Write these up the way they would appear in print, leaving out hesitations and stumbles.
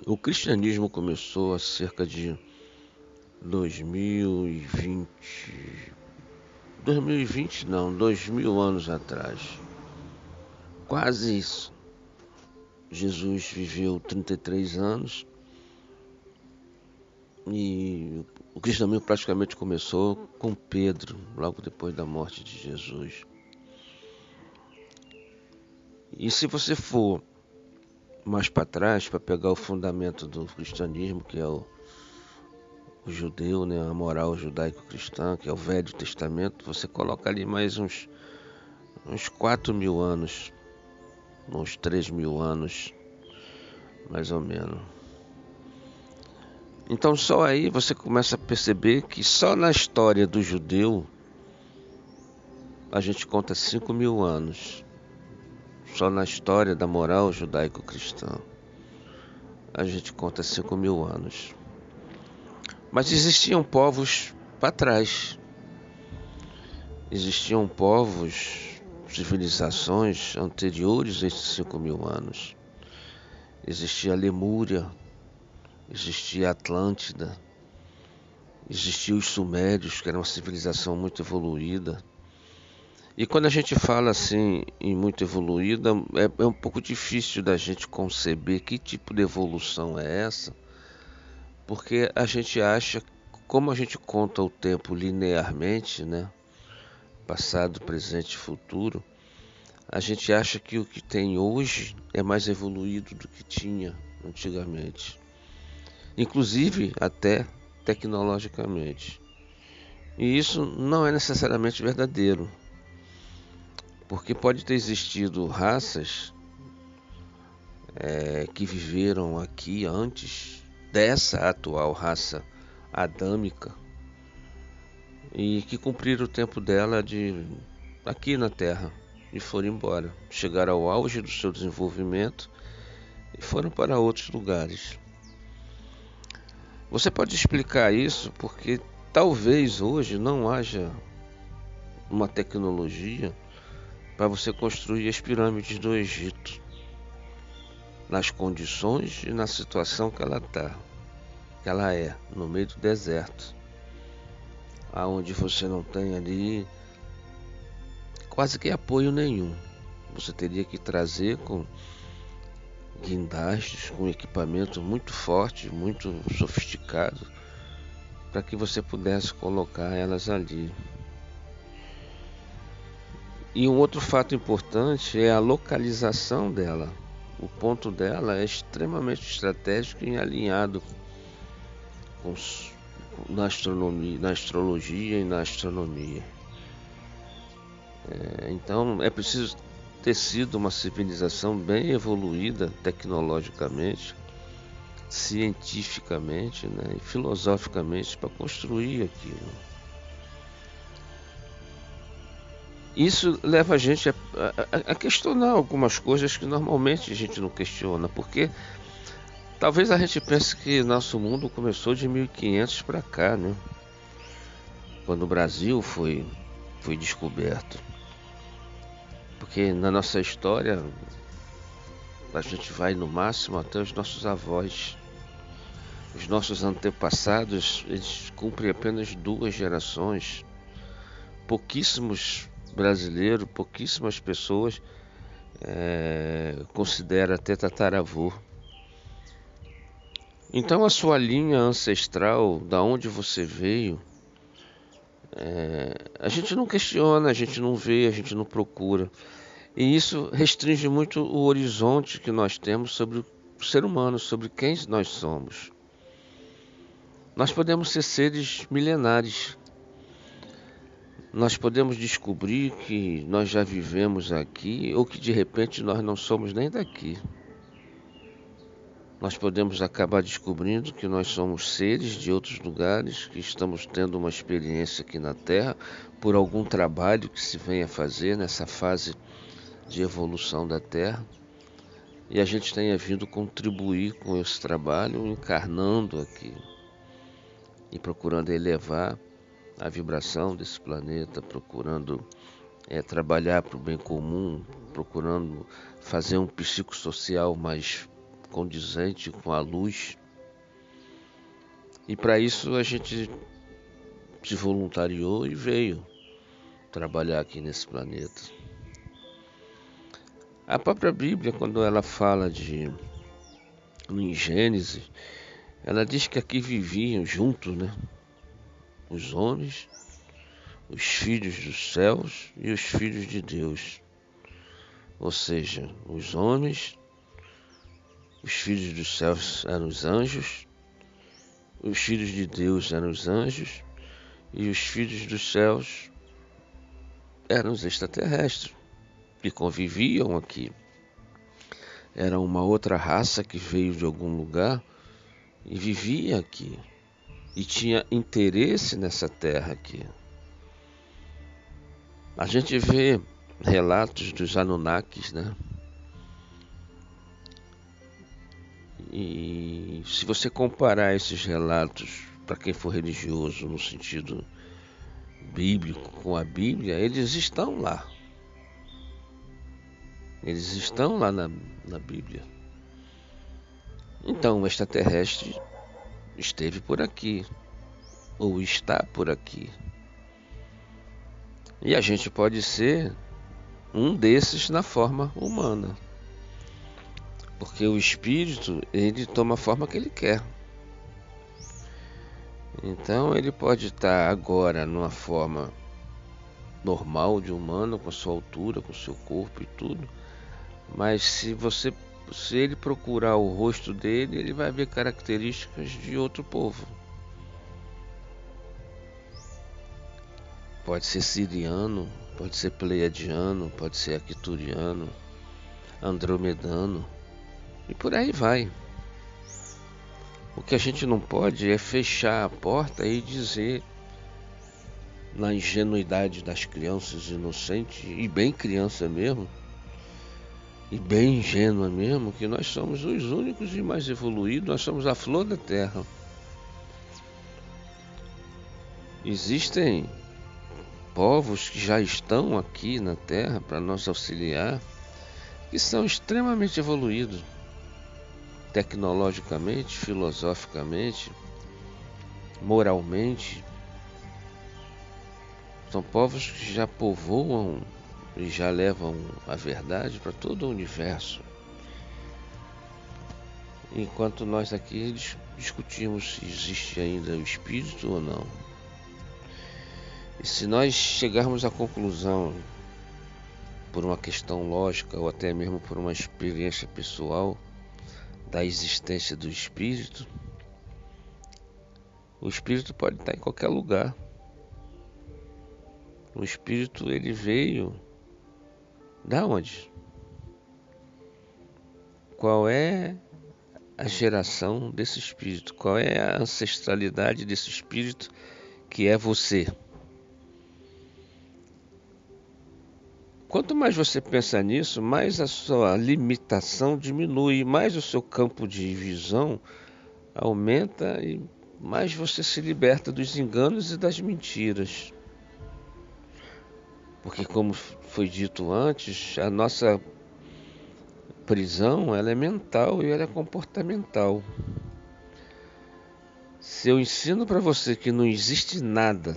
O cristianismo começou há cerca de 2020, 2020 não, 2000 anos atrás. Quase isso. Jesus viveu 33 anos e o cristianismo praticamente começou com Pedro, logo depois da morte de Jesus. E se você for mais para trás, para pegar o fundamento do cristianismo, que é o judeu, né, a moral judaico-cristã, que é o Velho Testamento, você coloca ali mais uns 4.000 anos, uns 3.000 anos, mais ou menos. Então só aí você começa a perceber que só na história do judeu a gente conta 5.000 anos. Só na história da moral judaico-cristã a gente conta 5.000 anos. Mas existiam povos para trás. Existiam povos, civilizações anteriores a esses 5.000 anos. Existia a Lemúria, existia a Atlântida, existiam os Sumérios, que era uma civilização muito evoluída. E quando a gente fala assim em muito evoluída, é um pouco difícil da gente conceber que tipo de evolução é essa, porque a gente acha, como a gente conta o tempo linearmente, né? Passado, presente e futuro, a gente acha que o que tem hoje é mais evoluído do que tinha antigamente, inclusive até tecnologicamente. E isso não é necessariamente verdadeiro, porque pode ter existido raças que viveram aqui antes dessa atual raça adâmica e que cumpriram o tempo dela de aqui na Terra e foram embora, chegaram ao auge do seu desenvolvimento e foram para outros lugares. Você pode explicar isso porque talvez hoje não haja uma tecnologia para você construir as pirâmides do Egito nas condições e na situação que ela é, no meio do deserto, aonde você não tem ali quase que apoio nenhum. Você teria que trazer com guindastes, com equipamento muito forte, muito sofisticado, para que você pudesse colocar elas ali. E um outro fato importante é a localização dela. O ponto dela é extremamente estratégico e alinhado com, na astronomia, na astrologia e na astronomia. Então é preciso ter sido uma civilização bem evoluída tecnologicamente, cientificamente, né, e filosoficamente para construir aquilo. Isso leva a gente a questionar algumas coisas que normalmente a gente não questiona, porque talvez a gente pense que nosso mundo começou de 1500 para cá, né? Quando o Brasil foi descoberto. Porque na nossa história a gente vai no máximo até os nossos avós. Os nossos antepassados, eles cumprem apenas 2 gerações. Pouquíssimos brasileiros, pouquíssimas pessoas consideram até tataravô. Então a sua linha ancestral, da onde você veio, a gente não questiona, a gente não vê, a gente não procura. E isso restringe muito o horizonte que nós temos sobre o ser humano, sobre quem nós somos. Nós podemos ser seres milenares. Nós podemos descobrir que nós já vivemos aqui ou que de repente nós não somos nem daqui. Nós podemos acabar descobrindo que nós somos seres de outros lugares, que estamos tendo uma experiência aqui na Terra por algum trabalho que se venha fazer nessa fase de evolução da Terra. E a gente tenha vindo contribuir com esse trabalho, encarnando aqui e procurando elevar a vibração desse planeta, procurando trabalhar para o bem comum, procurando fazer um psicossocial mais condizente com a luz. E para isso a gente se voluntariou e veio trabalhar aqui nesse planeta. A própria Bíblia, quando ela fala em Gênesis, ela diz que aqui viviam juntos, né? Os homens, os filhos dos céus e os filhos de Deus. Ou seja, os homens, os filhos dos céus eram os anjos, os filhos de Deus eram os anjos e os filhos dos céus eram os extraterrestres que conviviam aqui. Era uma outra raça que veio de algum lugar e vivia aqui e tinha interesse nessa terra aqui. A gente vê relatos dos Anunnakis, né? E se você comparar esses relatos, para quem for religioso no sentido bíblico com a Bíblia, eles estão lá. Eles estão lá na Bíblia. Então o extraterrestre esteve por aqui, ou está por aqui. E a gente pode ser um desses na forma humana. Porque o espírito, ele toma a forma que ele quer. Então ele pode estar agora numa forma normal de humano, com a sua altura, com o seu corpo e tudo. Mas se ele procurar o rosto dele, ele vai ver características de outro povo. Pode ser siriano, pode ser pleiadiano, pode ser arcturiano, andromedano. E por aí vai. O que a gente não pode é fechar a porta e dizer, na ingenuidade das crianças inocentes, e bem criança mesmo, e bem ingênua mesmo, que nós somos os únicos e mais evoluídos, nós somos a flor da terra. Existem povos que já estão aqui na terra para nos auxiliar, que são extremamente evoluídos. Tecnologicamente, filosoficamente, moralmente. São povos que já povoam e já levam a verdade para todo o universo. Enquanto nós aqui discutimos se existe ainda o espírito ou não. E se nós chegarmos à conclusão, por uma questão lógica ou até mesmo por uma experiência pessoal, da existência do espírito, o espírito pode estar em qualquer lugar. O espírito, ele veio da onde? Qual é a geração desse espírito? Qual é a ancestralidade desse espírito que é você? Quanto mais você pensa nisso, mais a sua limitação diminui, mais o seu campo de visão aumenta e mais você se liberta dos enganos e das mentiras. Porque, como foi dito antes, a nossa prisão, ela é mental e ela é comportamental. Se eu ensino para você que não existe nada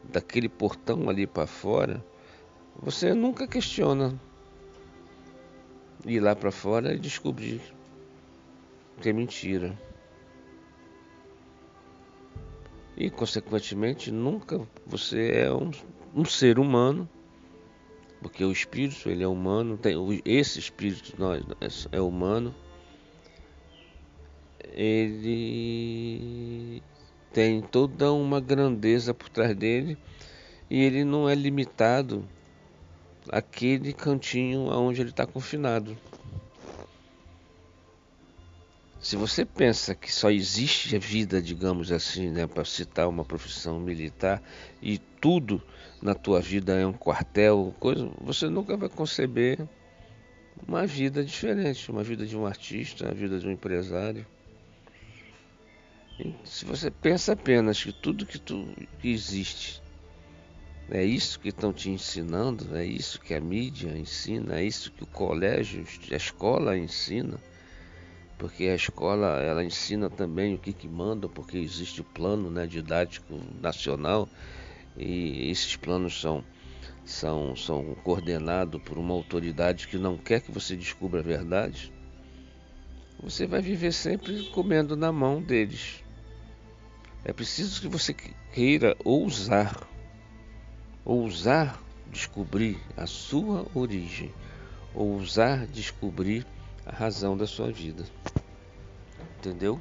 daquele portão ali para fora, você nunca questiona ir lá para fora e descobrir que é mentira. E, consequentemente, nunca você é um ser humano, porque o espírito, ele é humano, esse espírito é humano, ele tem toda uma grandeza por trás dele e ele não é limitado àquele cantinho onde ele está confinado. Se você pensa que só existe a vida, digamos assim, né, para citar uma profissão militar, e tudo na tua vida é um quartel, coisa, você nunca vai conceber uma vida diferente, uma vida de um artista, uma vida de um empresário. E se você pensa apenas que tudo que existe é isso que estão te ensinando, é isso que a mídia ensina, é isso que o colégio, a escola ensina, porque a escola ela ensina também o que manda, porque existe o plano, né, didático nacional, e esses planos são coordenados por uma autoridade que não quer que você descubra a verdade. Você vai viver sempre comendo na mão deles. É preciso que você queira ousar descobrir a sua origem, ousar descobrir a razão da sua vida. Entendeu?